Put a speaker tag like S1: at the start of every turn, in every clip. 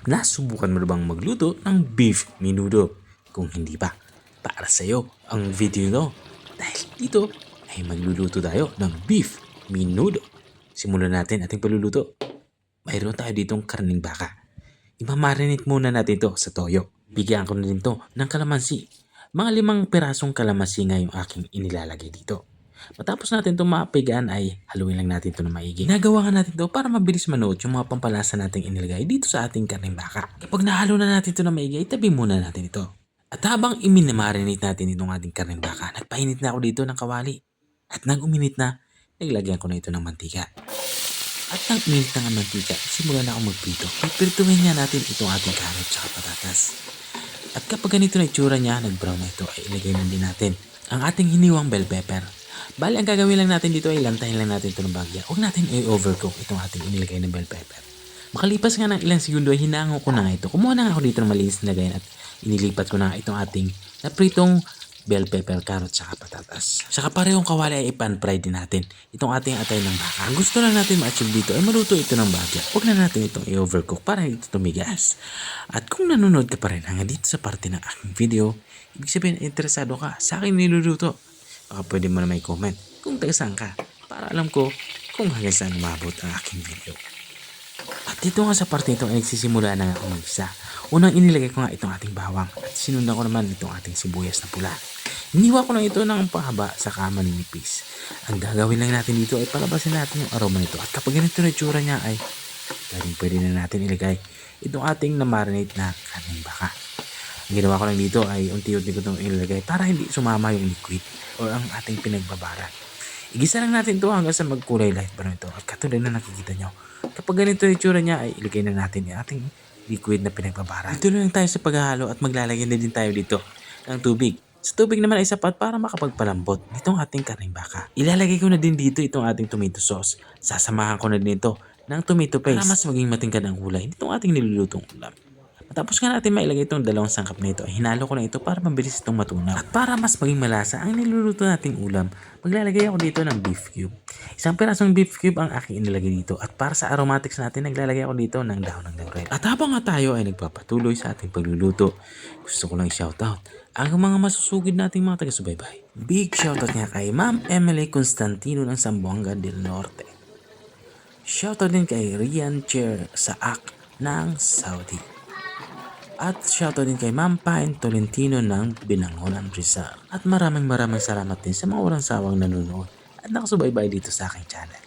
S1: Nasubukan mo na bang magluto ng beef menudo? Kung hindi pa, para sa'yo ang video no. Dahil dito ay magluluto tayo ng beef menudo. Simulan natin ating pagluluto. Mayroon tayo ditong karning baka. Imamarinate muna natin ito sa toyo. Bigyan ko na din to ng kalamansi. Mga 5 pirasong kalamansi nga yung aking inilalagay dito. Matapos natin ito mapigaan ay haluin lang natin ito na maigi. Nagawa nga natin ito para mabilis manood yung mga pampalasa nating inilagay dito sa ating karning baka. Kapag nahalo na natin ito na maigi, itabi muna natin ito. At habang iminamarinate natin itong ating karning baka, nagpainit na ako dito ng kawali. At nang uminit na, naglagyan ko na ito ng mantika. At nang uminit na ang mantika, simulan na ako magprito. Pipirtuhin nga natin itong ating carrot at patatas. At kapag ganito na itsura niya, nag-brown na ito, ay ilagay na din natin ang ating hiniwang bell pepper. Bali, ang gagawin lang natin dito ay lantahin lang natin ito ng bagya. Huwag natin i-overcook itong ating inilagay na bell pepper. Makalipas nga ng ilang segundo ay hinango ko na nga ito. Kumuha na nga ako dito ng malinis na lagayan at inilipat ko na nga itong ating napritong bell pepper, carrot, saka patatas. Saka parehong kawali ay ipan-fry din natin itong ating atay ng baka. Ang gusto lang natin ma-achieve dito ay maluto ito ng bagya. Huwag na natin itong i-overcook para hindi ito tumigas. At kung nanonood ka pa rin hanggang dito sa parte ng aking video, ibig sabihin interesado ka sa aking niluluto. Baka pwede mo na may comment kung taga saan ka para alam ko kung hanggang saan umabot ang aking video. At dito nga sa parte ito ay nagsisimula na nga ako mag-isa. Unang inilagay ko nga itong ating bawang at sinundan ko naman itong ating sibuyas na pula. Iniwa ko na ito ng pahaba sa manipis. Ang gagawin lang natin dito ay palabasin natin yung aroma nito. At kapag ganito na itsura niya ay pwede na natin ilagay itong ating na-marinate na karning baka. Ang ginawa ko lang dito ay unti-unti ko itong ilagay para hindi sumama yung liquid o ang ating pinagbabaran. Igisa lang natin ito hanggang sa magkulay light brown ito. At katulad na nakikita nyo, kapag ganito yung itsura niya ay ilagay na natin yung ating liquid na pinagbabaran. Ituloy lang tayo sa paghahalo at maglalagay na din tayo dito ng tubig. Sa tubig naman ay sapat para makapagpalambot nitong ating karning baka. Ilalagay ko na din dito itong ating tomato sauce. Sasamahan ko na din ito ng tomato paste para mas maging matingkad ang kulay nitong ating nilulutong ulam. Matapos nga natin mailagay itong 2 sangkap na ito, ay hinalo ko na ito para mabilis itong matunaw. At para mas maging malasa ang niluluto nating ulam, maglalagay ako dito ng beef cube. Isang pirasong beef cube ang aking inilagay dito. At para sa aromatics natin, naglalagay ako dito ng dahon ng laurel. At habang nga tayo ay nagpapatuloy sa ating pagluluto, gusto ko lang i-shoutout ang mga masusugid nating mga taga-subaybay. Big shoutout nga kay Ma'am Emily Constantino ng Zamboanga del Norte. Shoutout din kay Rian Chair Saak ng Saudi. At shoutout din kay Ma'am Pine Tolentino ng Binangonan, Rizal. At maraming salamat din sa mga walang sawang nanonood at nakasubaybay dito sa aking channel.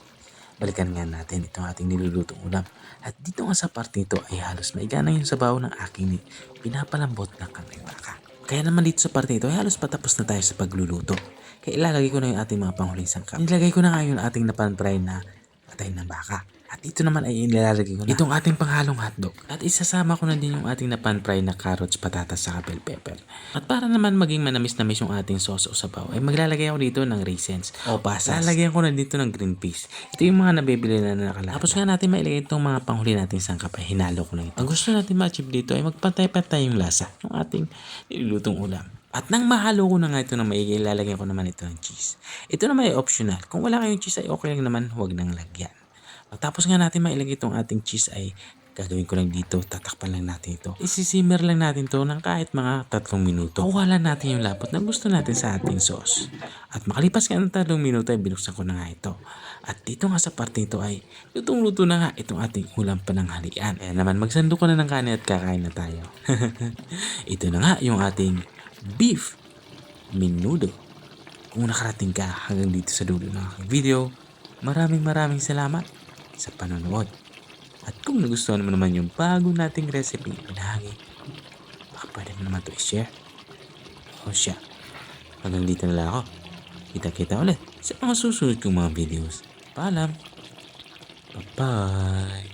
S1: Balikan nga natin itong ating nilulutong ulam. At dito nga sa part nito ay halos maigana yung sabaw ng aking pinapalambot na karning baka. Kaya naman dito sa part nito ay halos patapos na tayo sa pagluluto. Kaya ilalagay ko na yung ating mga panghuling sangkap. Nilagay ko na nga yung ating napan-fry na atay ng baka. At ito naman ay inilalagay ko na itong ating panghalong hotdog. At isasama ko na din yung ating napan-fry na carrots, patatas, saka bell pepper. At para naman maging manamis-namis yung ating sauce o sabaw, ay maglalagay ako dito ng raisins o pasas. Lalagyan ko na dito ng green peas. Ito yung mga nabibili na nakalala. Tapos nga natin mailagay itong mga panghuli nating sangkap ay hinalo ko na ito. Ang gusto natin ma-achieve dito ay magpantay-pantay yung lasa ng ating nilulutong ulam. At nang mahalo ko na nga ito ng maigi, lalagyan ko naman ito ng cheese. Ito naman ay optional. Kung wala kayong cheese ay okay lang naman, huwag nang lagyan. Pagkatapos nga natin mailagay itong ating cheese ay gagawin ko lang dito, tatakpan lang natin ito. Isisimmer lang natin to ng kahit mga 3 minuto. Kukuha natin yung lapot na gusto natin sa ating sauce. At makalipas nga ng 3 minuto ay binuksan ko na nga ito. At dito nga sa parte ito ay lutong-luto na nga itong ating ulam pananghalian. Kaya naman magsando ko na ng kanin at kakain na tayo. Ito na nga yung ating beef menudo. Kung nakarating ka hanggang dito sa dulo ng aking video, maraming salamat sa panonood. At kung nagustuhan mo naman yung bago nating recipe pinahagi, baka pwede mo naman ito i-share. O siya, hanggang dito na lang ako. Kita-kita ulit sa mga susunod kong mga videos. Paalam! Bye-bye!